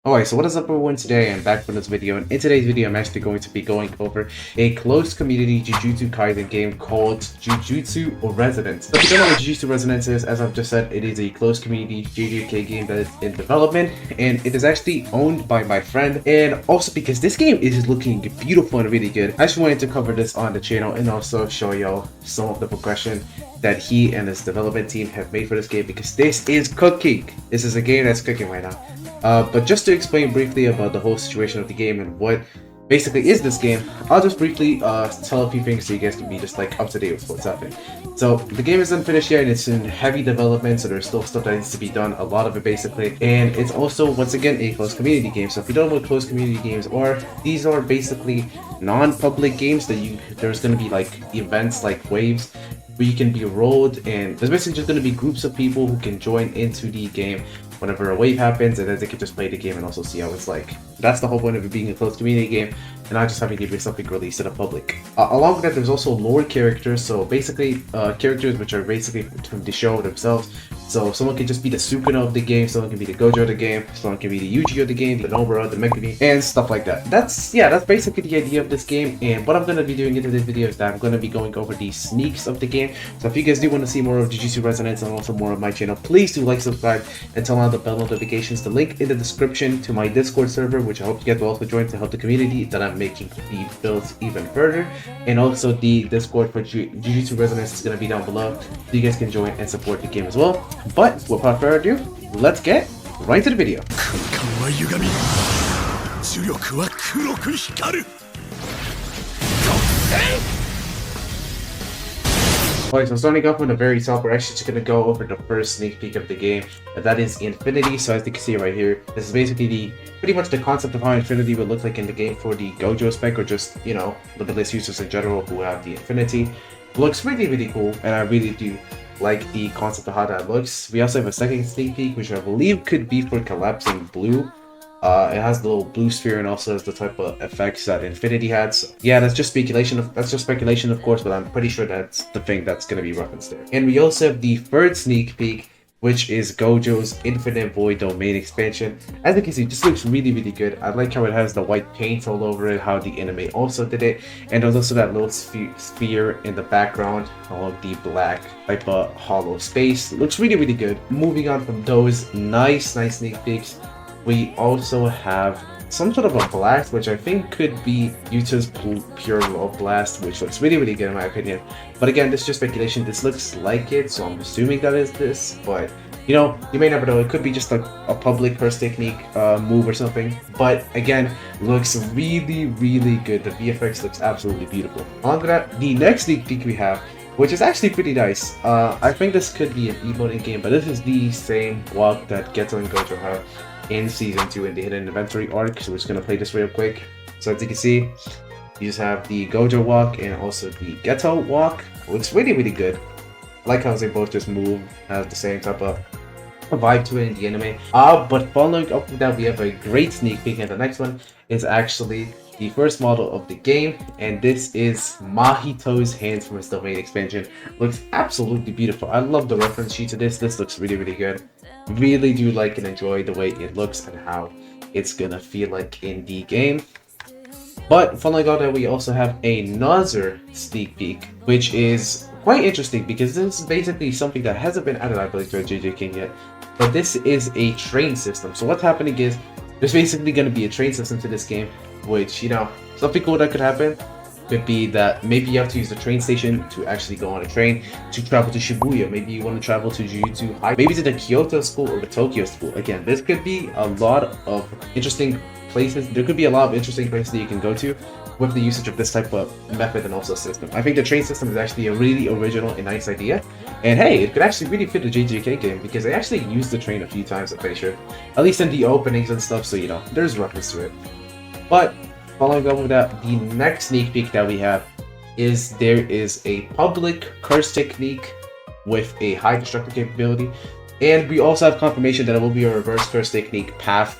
Alright, so what is up everyone? Today I'm back for this video, and in today's video I'm actually going to be going over a closed community Jujutsu Kaisen game called Jujutsu Resonance. So if you don't know what Jujutsu Resonance is, as I've just said, it is a closed community JJK game that is in development, and it is actually owned by my friend, and also because this game is looking beautiful and really good, I just wanted to cover this on the channel and also show y'all some of the progression that he and his development team have made for this game, because this is cooking. This is a game that's cooking right now. But just to explain briefly about the whole situation of the game and what basically is this game, I'll just briefly tell a few things so you guys can be just like up to date with what's happening. So the game isn't finished yet, and it's in heavy development, so there's still stuff that needs to be done, a lot of it basically. And it's also, once again, a closed community game. So if you don't know what closed community games are, these are basically non-public games that there's going to be like events like waves where you can be rolled, and there's basically just going to be groups of people who can join into the game whenever a wave happens, and then they can just play the game and also see how it's like. That's the whole point of it being a closed community game, and not just having to be something released to the public. Along with that, there's also lore characters, so basically characters which are basically from the show themselves. So someone can just be the Soprano of the game, someone can be the Gojo of the game, someone can be the Yuji of the game, the Nobara, the Megumi, and stuff like that. That's basically the idea of this game, and what I'm going to be doing in this video is that I'm going to be going over the sneaks of the game. So if you guys do want to see more of Jujutsu Resonance and also more of my channel, please do like, subscribe, and turn on the bell notifications. The link in the description to my Discord server, which I hope you guys will also join to help the community that I'm making the builds even further, and also the Discord for Jujutsu Resonance is going to be down below, so you guys can join and support the game as well. But without further ado, let's get right into the video. Alright, so starting off with the very top, we're actually just going to go over the first sneak peek of the game, and that is Infinity. So as you can see right here, this is basically pretty much the concept of how Infinity would look like in the game for the Gojo spec, or just, you know, limitless users in general who have the Infinity. Looks really, really cool, and I really do like the concept of how that looks. We also have a second sneak peek, which I believe could be for collapsing blue. It has the little blue sphere and also has the type of effects that Infinity had. So yeah, that's just speculation, of course, but I'm pretty sure that's the thing that's going to be referenced there. And we also have the third sneak peek, which is Gojo's Infinite Void Domain expansion. As you can see, this looks really, really good. I like how it has the white paint all over it, how the anime also did it, and there's also that little sphere in the background of the black type of hollow space. It looks really, really good. Moving on from those nice sneak peeks, we also have some sort of a blast, which I think could be Yuta's Pure Love Blast, which looks really, really good in my opinion. But again, this is just speculation. This looks like it, so I'm assuming that is this, but you know, you may never know. It could be just like a public curse technique move or something. But again, looks really, really good. The VFX looks absolutely beautiful. On to that, the next sneak peek we have, which is actually pretty nice. I think this could be an emote in game, but this is the same walk that Geto and Gojo have in season 2 in the hidden inventory arc. So we're just gonna play this real quick. So as you can see, you just have the Gojo walk and also the Geto walk. Looks really, really good. I like how they both just move, has the same type of vibe to it in the anime. But following up with that, we have a great sneak peek, and the next one is actually the first model of the game, and this is Mahito's hands from his domain expansion. Looks absolutely beautiful. I love the reference sheet to this. This looks really, really good. Really do like and enjoy the way it looks and how it's gonna feel like in the game. But following on that, we also have another sneak peek, which is quite interesting because this is basically something that hasn't been added, I believe, to a JJK yet. But this is a train system. So what's happening is there's basically going to be a train system to this game, which, you know, something cool that could happen could be that maybe you have to use the train station to actually go on a train to travel to Shibuya. Maybe you want to travel to Jujutsu High, maybe to the Kyoto school or the Tokyo school. Again, this could be a lot of interesting places. There could be a lot of interesting places that you can go to with the usage of this type of method and also system. I think the train system is actually a really original and nice idea. And hey, it could actually really fit the JJK game because they actually used the train a few times, I'm pretty sure. At least in the openings and stuff, so you know, there's reference to it. But following up with that, the next sneak peek that we have is there is a public curse technique with a high destructive capability. And we also have confirmation that it will be a reverse curse technique path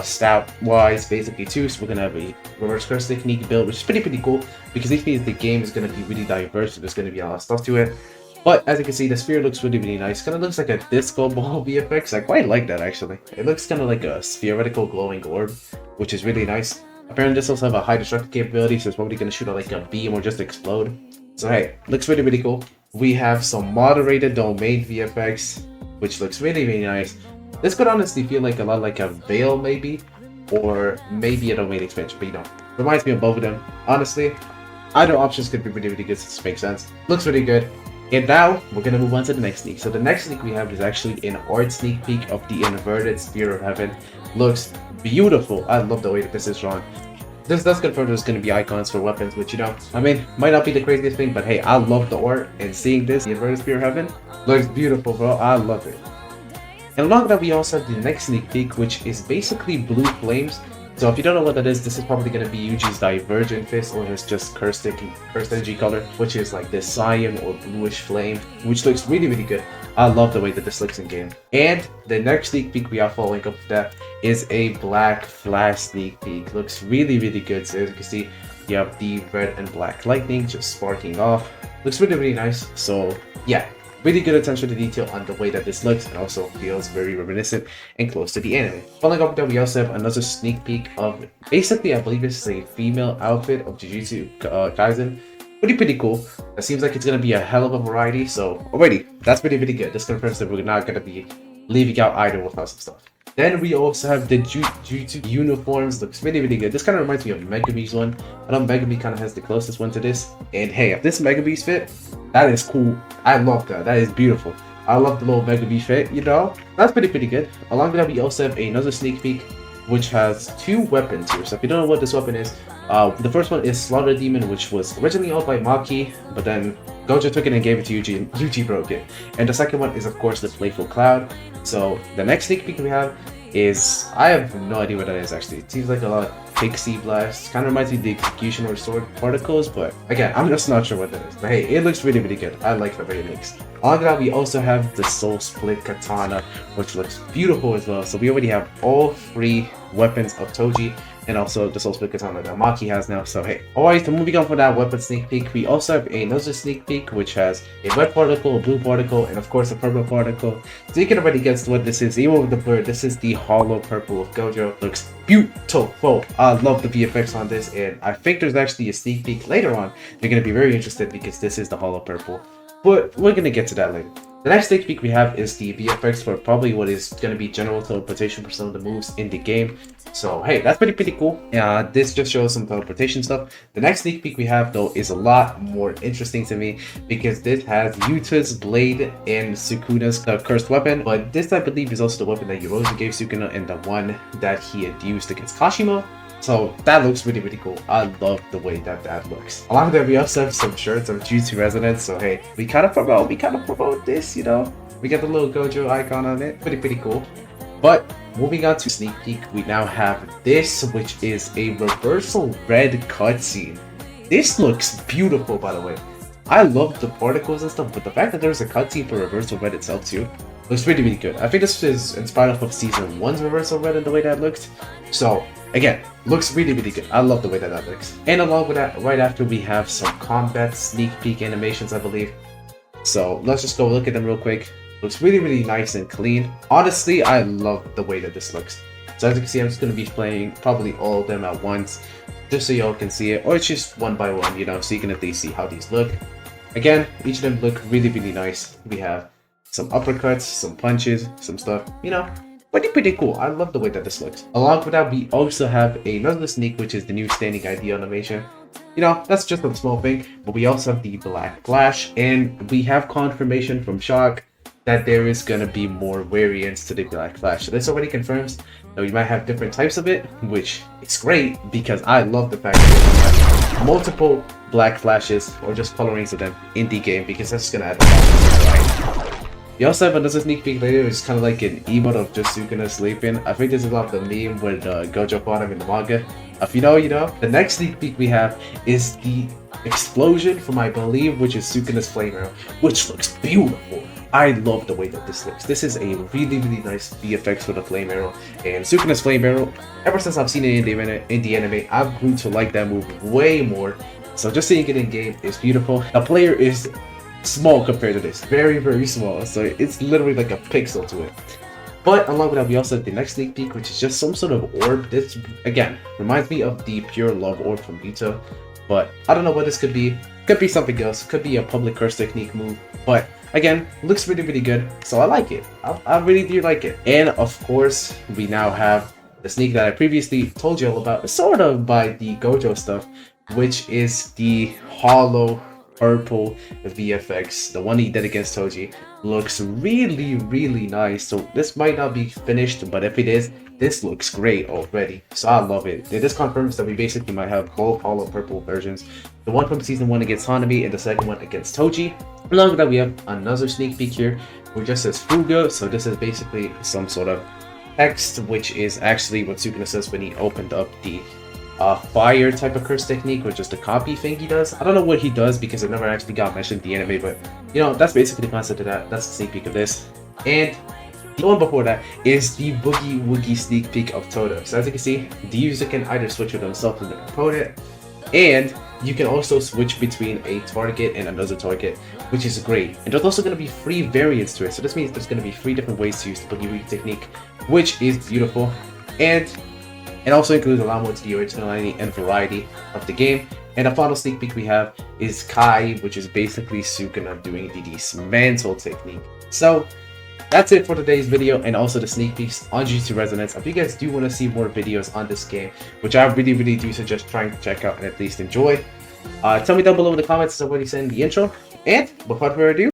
stat wise basically too. So we're gonna have a reverse curse technique build, which is pretty cool because this means the game is gonna be really diverse, so there's gonna be a lot of stuff to it. But as you can see, the spear looks really nice. Kind of looks like a disco ball VFX. I quite like that actually. It looks kind of like a spherical glowing orb, which is really nice. Apparently this also have a high destructive capability, so it's probably going to shoot out like a beam or just explode. So hey, looks really cool. We have some moderated domain VFX, which looks really nice. This could honestly feel like a lot like a Veil maybe, or maybe a domain expansion, but you know, reminds me of both of them. Honestly, either options could be really good, since it makes sense. Looks really good. And now, we're gonna move on to the next sneak. So the next sneak we have is actually an art sneak peek of the inverted Spear of Heaven. Looks beautiful. I love the way that this is drawn. This does confirm there's going to be icons for weapons, which, you know, I mean, might not be the craziest thing, but hey, I love the art, and seeing this, the Inverted Spear of Heaven, looks beautiful, bro. I love it. And along with that, we also have the next sneak peek, which is basically Blue Flames. So if you don't know what that is, this is probably going to be Yuji's Divergent Fist, or his just cursed energy color, which is like this cyan or bluish flame, which looks really good. I love the way that this looks in game. And the next sneak peek we have following up with that is a Black Flash sneak peek. Looks really good. So as you can see, you have the red and black lightning just sparking off. Looks really nice. So yeah, really good attention to detail on the way that this looks, and also feels very reminiscent and close to the anime. Following up with that, we also have another sneak peek of basically, I believe this is a female outfit of Jujutsu Kaisen. Pretty cool. It seems like it's gonna be a hell of a variety. So already, that's really good. This confirms that we're not gonna be leaving out either with us and stuff. Then we also have the Jujutsu uniforms. Looks really good. This kind of reminds me of Megumi's one. I know Megumi kind of has the closest one to this. And hey, if this Megumi's fit, that is cool. I love that. That is beautiful. I love the little Megumi fit, you know? That's pretty good. Along with that, we also have another sneak peek, which has two weapons here. So if you don't know what this weapon is, the first one is Slaughter Demon, which was originally owned by Maki, but then Gojo took it and gave it to Yuji, and Yuji broke it. And the second one is, of course, the Playful Cloud. So the next sneak peek we have is, I have no idea what that is actually. It seems like a lot of pixie blasts. Kind of reminds me of the Executioner Sword particles, but again, I'm just not sure what that is. But hey, it looks really good. I like the way it looks. Along with that, we also have the Soul Split Katana, which looks beautiful as well. So we already have all three weapons of Toji, and also the Soul Split Katana that Maki has now. So hey, alright, so moving on from that weapon sneak peek, we also have another sneak peek, which has a red particle, a blue particle, and of course a purple particle. So you can already guess what this is. Even with the blur, this is the hollow purple of Gojo. Looks beautiful. I love the VFX on this, and I think there's actually a sneak peek later on. You're gonna be very interested because this is the hollow purple. But we're gonna get to that later. The next sneak peek we have is the VFX for probably what is going to be general teleportation for some of the moves in the game. So hey, that's pretty cool. This just shows some teleportation stuff. The next sneak peek we have though is a lot more interesting to me, because this has Yuta's blade and Sukuna's cursed weapon. But this, I believe, is also the weapon that Yorozu gave Sukuna and the one that he had used against Kashimo. So that looks really cool. I love the way that that looks. Along with that, we also have some shirts of Jujutsu Resonance. So hey, we kind of promote this, you know. We got the little Gojo icon on it. Pretty cool. But moving on to sneak peek, we now have this, which is a reversal red cutscene. This looks beautiful, by the way. I love the particles and stuff, but the fact that there's a cutscene for reversal red itself too looks really good. I think this is inspired off of season 1's reversal red and the way that looked. So again, looks really good. I love the way that that looks. And along with that, right after, we have some combat sneak peek animations, I believe. So let's just go look at them real quick. Looks really nice and clean. Honestly, I love the way that this looks. So as you can see, I'm just going to be playing probably all of them at once, just so y'all can see it, or it's just one by one, you know, so you can at least see how these look. Again, each of them look really nice. We have some uppercuts, some punches, some stuff, you know, pretty cool. I love the way that this looks. Along with that, we also have another sneak, which is the new standing ID animation. You know, that's just a small thing, but we also have the Black Flash, and we have confirmation from Shock that there is going to be more variants to the Black Flash. So this already confirms that we might have different types of it, which is great, because I love the fact that we have multiple Black Flashes, or just colorings of them in the game, because that's going to add a lot of variety. We also have another sneak peek later. It's kind of like an emote of just Sukuna sleeping. I think this is off the meme with Gojo fought him in the manga. If you know, you know. The next sneak peek we have is the explosion from, I believe, which is Sukuna's flame arrow, which looks beautiful. I love the way that this looks. This is a really nice VFX for the flame arrow. And Sukuna's flame arrow, ever since I've seen it in the anime, I've grew to like that move way more. So just seeing it in game is beautiful. The player is small compared to this. Very, very small. So it's literally like a pixel to it. But along with that, we also have the next sneak peek, which is just some sort of orb. This, again, reminds me of the Pure Love Orb from Vita. But I don't know what this could be. Could be something else. Could be a public curse technique move. But again, looks really, really good. So I like it. I really do like it. And of course, we now have the sneak that I previously told you all about, sort of by the Gojo stuff, which is the hollow purple VFX, the one he did against Toji. Looks really, really nice. So this might not be finished, but if it is, this looks great already. So I love it. This confirms that we basically might have both hollow purple versions. The one from season 1 against Hanami and the second one against Toji. Along with that, we have another sneak peek here, which just says Fuga. So this is basically some sort of text, which is actually what Sukuna says when he opened up the fire type of curse technique, which is the copy thing he does. I don't know what he does because it never actually got mentioned in the anime, but you know, that's basically the concept of that. That's a sneak peek of this. And the one before that is the Boogie Woogie sneak peek of Tota. So as you can see, the user can either switch with himself and the opponent, and you can also switch between a target and another target, which is great. And there's also going to be 3 variants to it. So this means there's going to be 3 different ways to use the Boogie Woogie technique, which is beautiful. And it also includes a lot more to the originality and variety of the game. And the final sneak peek we have is Kai, which is basically Sukuna doing the dismantle technique. So that's it for today's video, and also the sneak peeks on Jujutsu Resonance. If you guys do want to see more videos on this game, which I really, really do suggest trying to check out and at least enjoy, tell me down below in the comments as I already said in the intro. And without further ado,